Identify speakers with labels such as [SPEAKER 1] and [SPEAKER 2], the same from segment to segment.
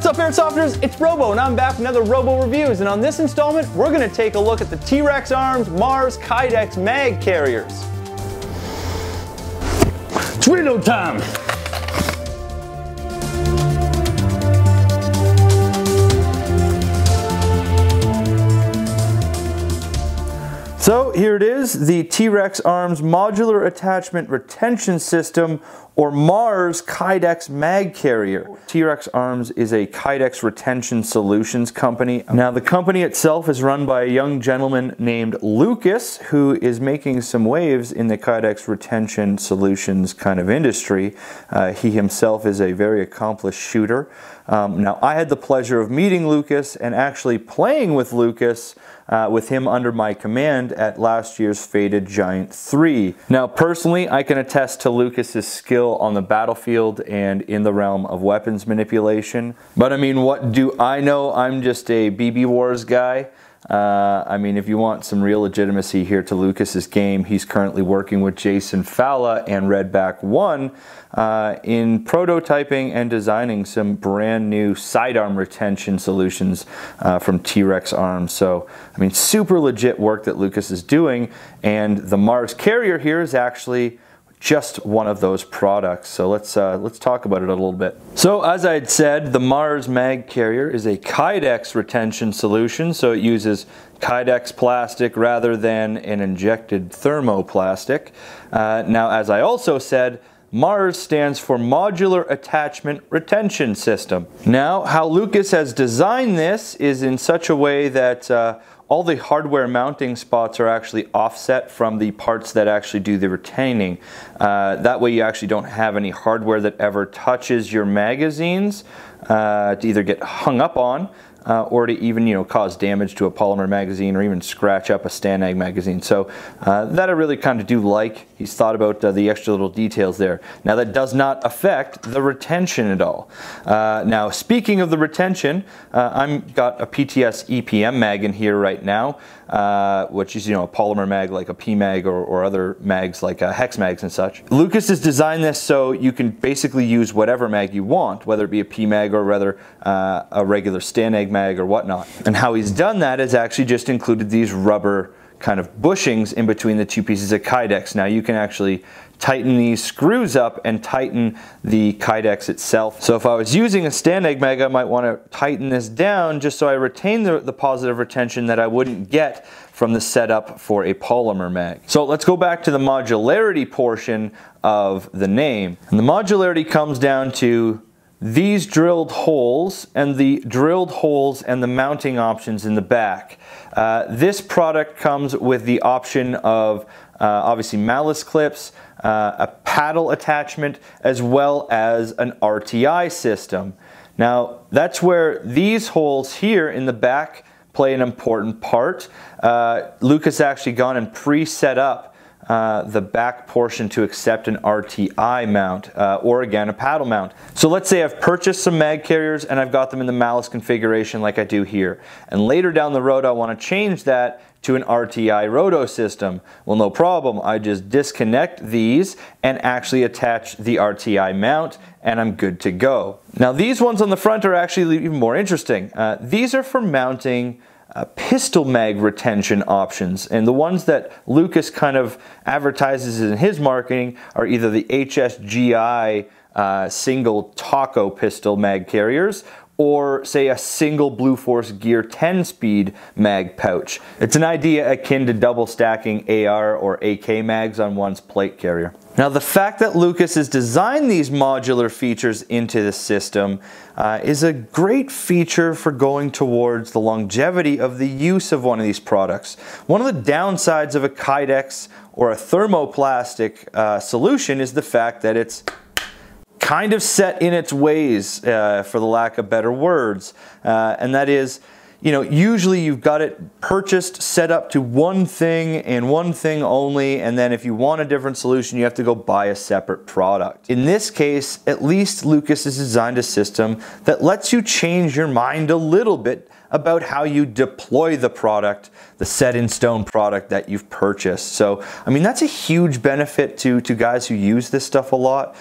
[SPEAKER 1] What's up, Airsofters? It's Robo, and I'm back with another Robo-Reviews, and on this installment, we're going to take a look at the TRex Arms Mars Kydex Mag carriers. It's reload time! So here it is, the TRex Arms Modular Attachment Retention System, or Mars Kydex Mag Carrier. TRex Arms is a Kydex retention solutions company. Now the company itself is run by a young gentleman named Lucas, who is making some waves in the Kydex retention solutions kind of industry. He himself is a very accomplished shooter. Now I had the pleasure of meeting Lucas and actually playing with Lucas with him under my command at last year's Faded Giant 3. Now personally, I can attest to Lucas's skill on the battlefield and in the realm of weapons manipulation. But I mean, what do I know? I'm just a BB Wars guy. I mean, if you want some real legitimacy here to Lucas's game, he's currently working with Jason Falla and Redback 1 in prototyping and designing some brand new sidearm retention solutions from TRex Arms. So, I mean, super legit work that Lucas is doing, and the Mars carrier here is actually just one of those products. So let's talk about it a little bit. So as I had said, the Mars Mag Carrier is a Kydex retention solution, so it uses Kydex plastic rather than an injected thermoplastic. Now, as I also said, Mars stands for Modular Attachment Retention System. Now, how Lucas has designed this is in such a way that all the hardware mounting spots are actually offset from the parts that actually do the retaining. That way you actually don't have any hardware that ever touches your magazines to either get hung up on or to even cause damage to a polymer magazine or even scratch up a STANAG magazine. So that I really kind of do like. He's thought about the extra little details there. Now that does not affect the retention at all. Now speaking of the retention, I've got a Pts Epm Mag in here right now, which is a polymer mag like a PMag or other mags like hex mags and such. Lucas has designed this so you can basically use whatever mag you want, whether it be a PMag or rather a regular STANAG mag or whatnot. And how he's done that is actually just included these rubber kind of bushings in between the two pieces of Kydex. Now you can actually tighten these screws up and tighten the Kydex itself. So if I was using a STANAG mag, I might want to tighten this down just so I retain the positive retention that I wouldn't get from the setup for a polymer mag. So let's go back to the modularity portion of the name. And the modularity comes down to these drilled holes and the mounting options in the back. This product comes with the option of obviously malice clips, a paddle attachment, as well as an RTI system. Now that's where these holes here in the back play an important part. Lucas actually gone and pre-set up the back portion to accept an RTI mount or again a paddle mount. So let's say I've purchased some mag carriers and I've got them in the malice configuration like I do here, and later down the road I want to change that to an RTI roto system. Well, no problem, I just disconnect these and actually attach the RTI mount and I'm good to go. Now these ones on the front are actually even more interesting. These are for mounting pistol mag retention options, and the ones that Lucas kind of advertises in his marketing are either the HSGI single taco pistol mag carriers or say a single Blue Force Gear 10-speed mag pouch. It's an idea akin to double stacking AR or AK mags on one's plate carrier. Now the fact that Lucas has designed these modular features into the system is a great feature for going towards the longevity of the use of one of these products. One of the downsides of a Kydex or a thermoplastic solution is the fact that it's kind of set in its ways, for the lack of better words, and that is, usually you've got it purchased, set up to one thing and one thing only, and then if you want a different solution, you have to go buy a separate product. In this case, at least Lucas has designed a system that lets you change your mind a little bit about how you deploy the product, the set in stone product that you've purchased. So, I mean, that's a huge benefit to guys who use this stuff a lot,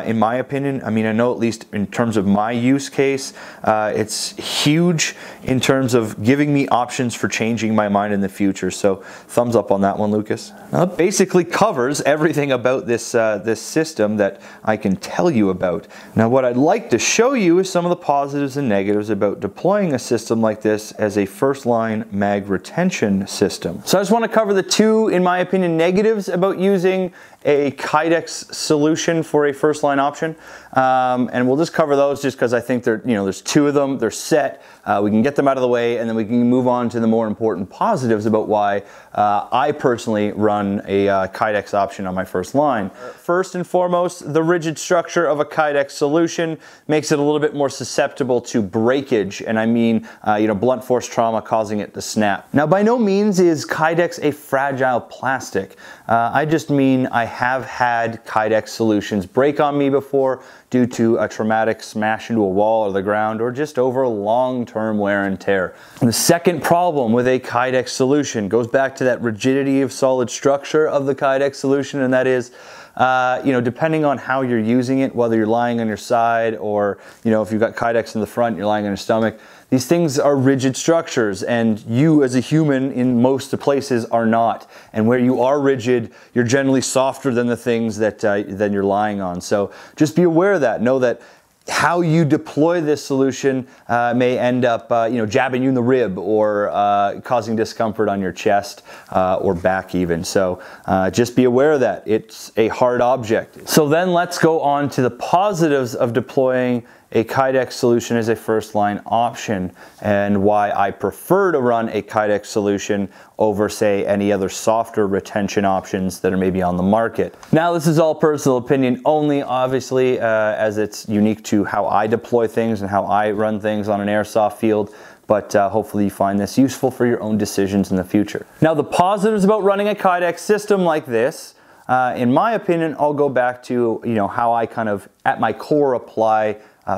[SPEAKER 1] in my opinion. I mean, I know at least in terms of my use case, it's huge in terms of giving me options for changing my mind in the future. So thumbs up on that one, Lucas. Now, it basically covers everything about this, this system that I can tell you about. Now, what I'd like to show you is some of the positives and negatives about deploying a system like this as a first line mag retention system. So I just want to cover the two, in my opinion, negatives about using a Kydex solution for a first line option, and we'll just cover those just because I think there's two of them, they're set, we can get them out of the way, and then we can move on to the more important positives about why I personally run a Kydex option on my first line. First and foremost, the rigid structure of a Kydex solution makes it a little bit more susceptible to breakage, and I mean blunt force trauma causing it to snap. Now, by no means is Kydex a fragile plastic. I just mean I have had Kydex solutions break on me before due to a traumatic smash into a wall or the ground, or just over long-term wear and tear. And the second problem with a Kydex solution goes back to that rigidity of solid structure of the Kydex solution, and that is, depending on how you're using it, whether you're lying on your side or, if you've got Kydex in the front, you're lying on your stomach, these things are rigid structures, and you as a human in most places are not. And where you are rigid, you're generally softer than the things that then you're lying on. So just be aware of that. Know that how you deploy this solution may end up jabbing you in the rib or causing discomfort on your chest or back even. So just be aware of that. It's a hard object. So then let's go on to the positives of deploying a Kydex solution as a first line option, and why I prefer to run a Kydex solution over, say, any other softer retention options that are maybe on the market. Now, this is all personal opinion only, obviously, as it's unique to how I deploy things and how I run things on an airsoft field. But hopefully you find this useful for your own decisions in the future. Now, the positives about running a Kydex system like this, in my opinion, I'll go back to how I kind of at my core apply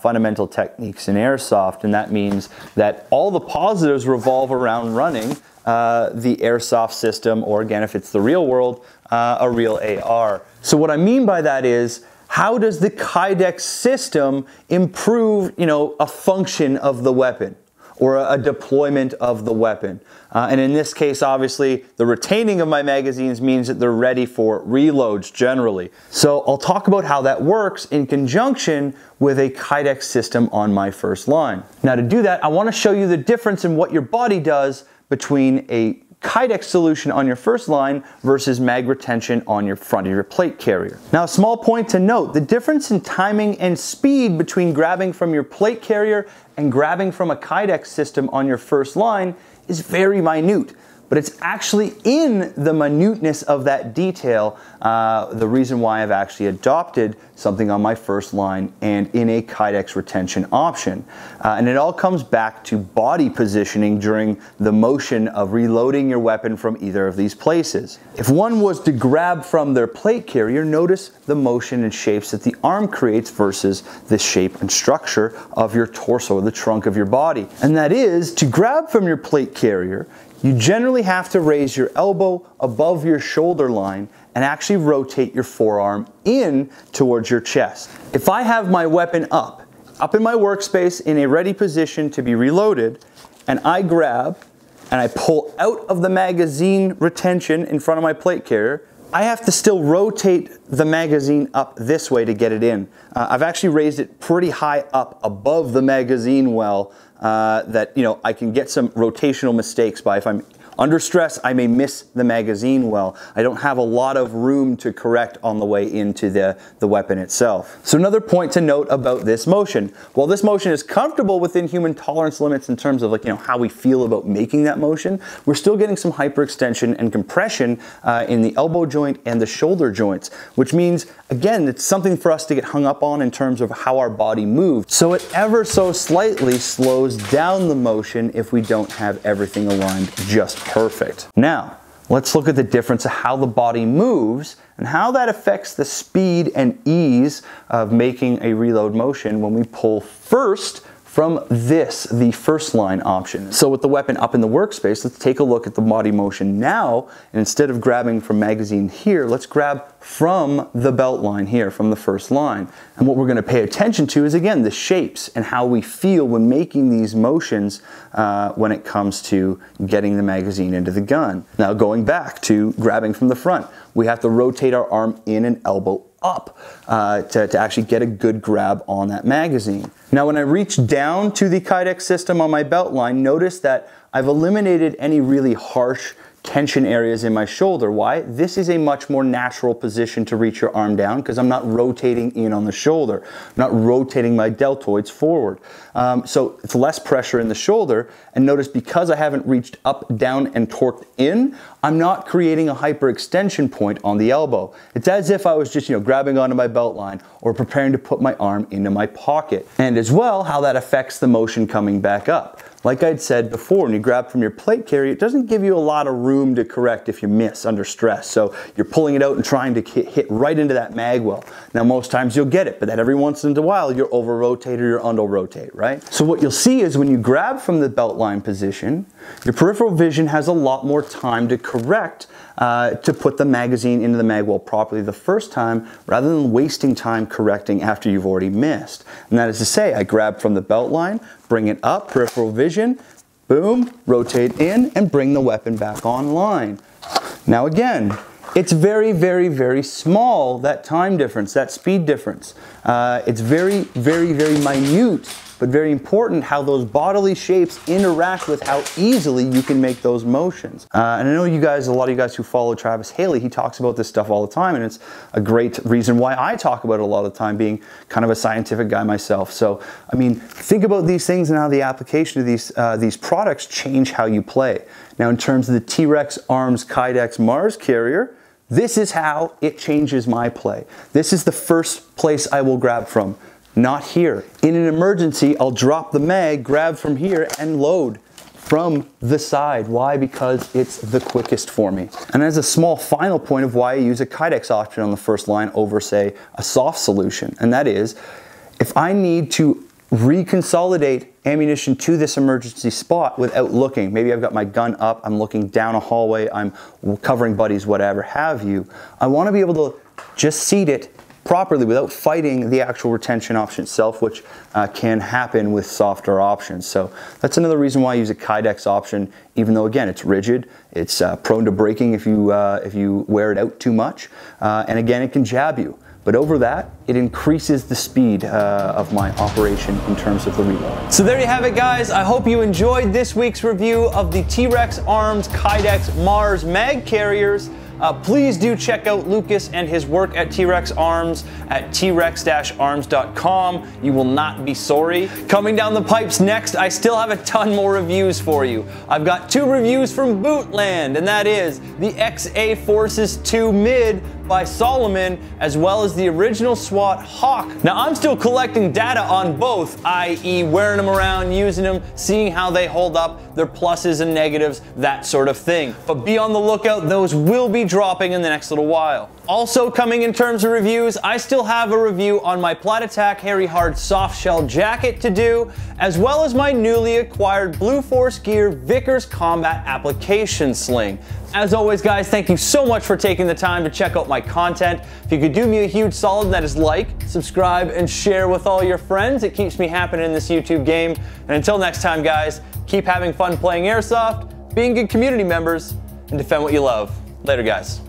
[SPEAKER 1] fundamental techniques in airsoft, and that means that all the positives revolve around running the airsoft system, or again, if it's the real world, a real AR. So what I mean by that is, how does the Kydex system improve, a function of the weapon or a deployment of the weapon? And in this case, obviously, the retaining of my magazines means that they're ready for reloads generally. So I'll talk about how that works in conjunction with a Kydex system on my first line. Now, to do that, I want to show you the difference in what your body does between a Kydex solution on your first line versus mag retention on your front of your plate carrier. Now, a small point to note, the difference in timing and speed between grabbing from your plate carrier and grabbing from a Kydex system on your first line is very minute, but it's actually in the minuteness of that detail the reason why I've actually adopted something on my first line and in a Kydex retention option. And it all comes back to body positioning during the motion of reloading your weapon from either of these places. If one was to grab from their plate carrier, notice the motion and shapes that the arm creates versus the shape and structure of your torso or the trunk of your body. And that is, to grab from your plate carrier, you generally have to raise your elbow above your shoulder line and actually rotate your forearm in towards your chest. If I have my weapon up in my workspace in a ready position to be reloaded, and I grab and I pull out of the magazine retention in front of my plate carrier, I have to still rotate the magazine up this way to get it in. I've actually raised it pretty high up above the magazine well that I can get some rotational mistakes by. If I'm under stress, I may miss the magazine well. I don't have a lot of room to correct on the way into the weapon itself. So another point to note about this motion. While this motion is comfortable within human tolerance limits in terms of how we feel about making that motion, we're still getting some hyperextension and compression in the elbow joint and the shoulder joints, which means, again, it's something for us to get hung up on in terms of how our body moves. So it ever so slightly slows down the motion if we don't have everything aligned just perfect. Now, let's look at the difference of how the body moves and how that affects the speed and ease of making a reload motion when we pull first from this, the first line option. So with the weapon up in the workspace, let's take a look at the body motion now. And instead of grabbing from magazine here, let's grab from the belt line here, from the first line. And what we're gonna pay attention to is, again, the shapes and how we feel when making these motions when it comes to getting the magazine into the gun. Now going back to grabbing from the front, we have to rotate our arm in and elbow up to actually get a good grab on that magazine. Now when I reach down to the Kydex system on my belt line, notice that I've eliminated any really harsh tension areas in my shoulder. Why? This is a much more natural position to reach your arm down because I'm not rotating in on the shoulder. I'm not rotating my deltoids forward. So it's less pressure in the shoulder, and notice because I haven't reached up, down, and torqued in, I'm not creating a hyperextension point on the elbow. It's as if I was just, grabbing onto my belt line or preparing to put my arm into my pocket. And as well, how that affects the motion coming back up. Like I'd said before, when you grab from your plate carrier, it doesn't give you a lot of room to correct if you miss under stress. So you're pulling it out and trying to hit right into that mag well. Now most times you'll get it, but then every once in a while you're over rotate or you're under rotate, right? So what you'll see is when you grab from the belt line position, your peripheral vision has a lot more time to correct to put the magazine into the mag well properly the first time, rather than wasting time correcting after you've already missed. And that is to say, I grab from the belt line, bring it up, peripheral vision, boom, rotate in, and bring the weapon back online. Now again, it's very, very, very small, that time difference, that speed difference. It's very, very, very minute, but very important how those bodily shapes interact with how easily you can make those motions. And I know you guys, a lot of you guys who follow Travis Haley, he talks about this stuff all the time, and it's a great reason why I talk about it a lot of the time, being kind of a scientific guy myself. So, I mean, think about these things and how the application of these products change how you play. Now, in terms of the TRex Arms Kydex Mars carrier, this is how it changes my play. This is the first place I will grab from. Not here. In an emergency, I'll drop the mag, grab from here, and load from the side. Why? Because it's the quickest for me. And as a small final point of why I use a Kydex option on the first line over, say, a soft solution, and that is, if I need to reconsolidate ammunition to this emergency spot without looking, maybe I've got my gun up, I'm looking down a hallway, I'm covering buddies, whatever have you, I want to be able to just seat it properly without fighting the actual retention option itself, which can happen with softer options. So that's another reason why I use a Kydex option, even though again it's rigid, it's prone to breaking if you wear it out too much, and again it can jab you. But over that, it increases the speed of my operation in terms of the reload. So there you have it, guys. I hope you enjoyed this week's review of the TRex Arms Kydex Mars mag carriers. Please do check out Lucas and his work at TRex Arms at trex-arms.com. You will not be sorry. Coming down the pipes next, I still have a ton more reviews for you. I've got 2 reviews from Bootland, and that is the XA Forces 2 Mid by Salomon, as well as the original SWAT HAWK. Now, I'm still collecting data on both, i.e. wearing them around, using them, seeing how they hold up, their pluses and negatives, that sort of thing. But be on the lookout, those will be dropping in the next little while. Also coming in terms of reviews, I still have a review on my platatac Harry Hard soft shell jacket to do, as well as my newly acquired Blue Force Gear Vickers Combat Application Sling. As always, guys, thank you so much for taking the time to check out my content. If you could do me a huge solid, that is like, subscribe, and share with all your friends. It keeps me happy in this YouTube game. And until next time, guys, keep having fun playing Airsoft, being good community members, and defend what you love. Later, guys.